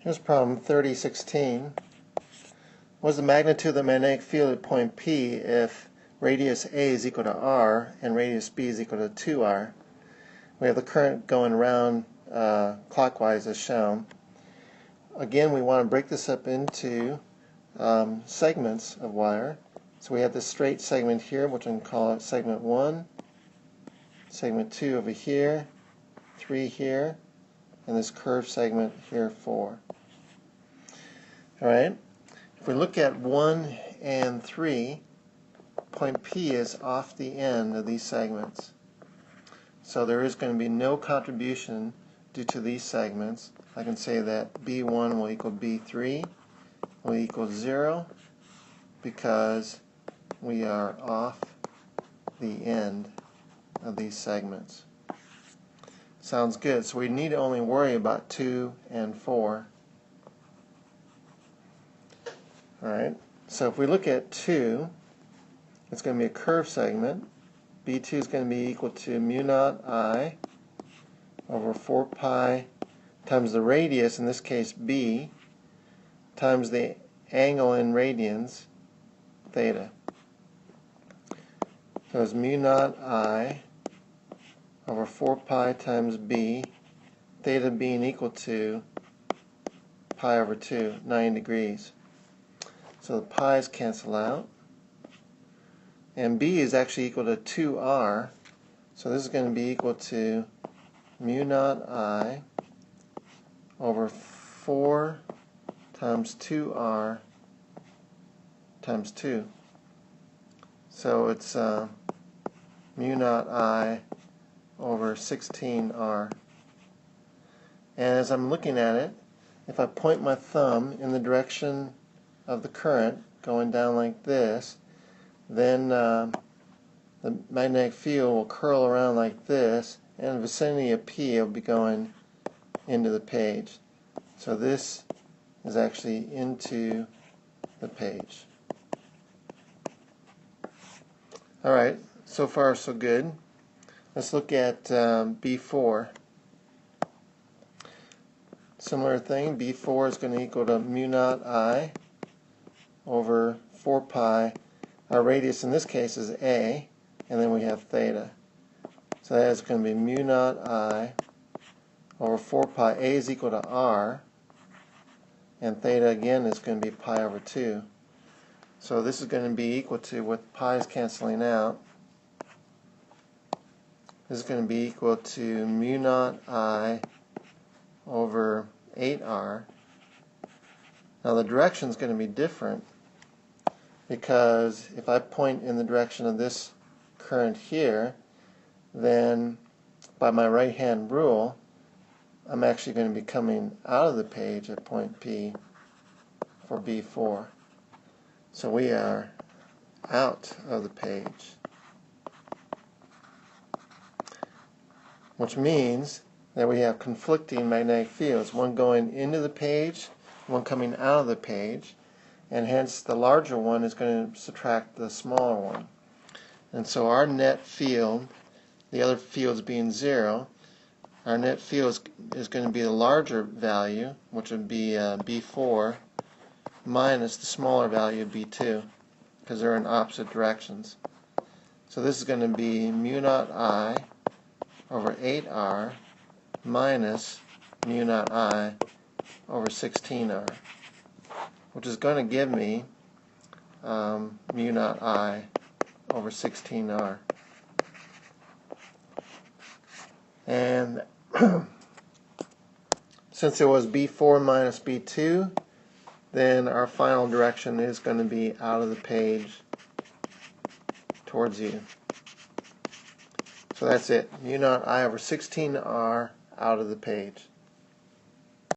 Here's problem 3016. What is the magnitude of the magnetic field at point P if radius A is equal to R and radius B is equal to 2R? We have the current going around clockwise as shown. Again, we want to break this up into segments of wire. So we have this straight segment here, which we can call it segment 1, segment 2 over here, 3 here, and this curved segment here, 4. Alright, if we look at 1 and 3, point P is off the end of these segments. So there is going to be no contribution due to these segments. I can say that B1 will equal B3 will equal 0 because we are off the end of these segments. Sounds good. So we need to only worry about 2 and 4. Alright, so if we look at 2, it's going to be a curved segment. B2 is going to be equal to mu naught I over 4 pi times the radius, in this case B, times the angle in radians, theta. So it's mu naught I over 4 pi times B, theta being equal to pi over 2, 9 degrees. So the pi's cancel out. And B is actually equal to 2R. So this is going to be equal to mu naught I over 4 times 2R times 2. So it's mu naught I over 16R. And as I'm looking at it, if I point my thumb in the direction of the current going down like this, then the magnetic field will curl around like this, and in the vicinity of P it will be going into the page. So this is actually into the page. Alright, so far so good. Let's look at B4. Similar thing, B4 is going to equal to mu naught I over 4 pi. Our radius in this case is A, and then we have theta. So that is going to be mu naught I over 4 pi. A is equal to R, and theta again is going to be pi over 2. So this is going to be equal to, with pi's canceling out, this is going to be equal to mu naught I over 8R. Now the direction is going to be different, because if I point in the direction of this current here, then by my right hand rule I'm actually going to be coming out of the page at point P for B4. So we are out of the page, which means that we have conflicting magnetic fields, one going into the page, one coming out of the page, and hence the larger one is going to subtract the smaller one. And so our net field, the other fields being 0, our net field is going to be the larger value, which would be B4, minus the smaller value of B2, because they're in opposite directions. So this is going to be mu naught I over 8R minus mu naught I over 16R, which is going to give me mu naught I over 16R. And since it was B4 minus B2, then our final direction is going to be out of the page towards you. So that's it. Mu naught I over 16R out of the page.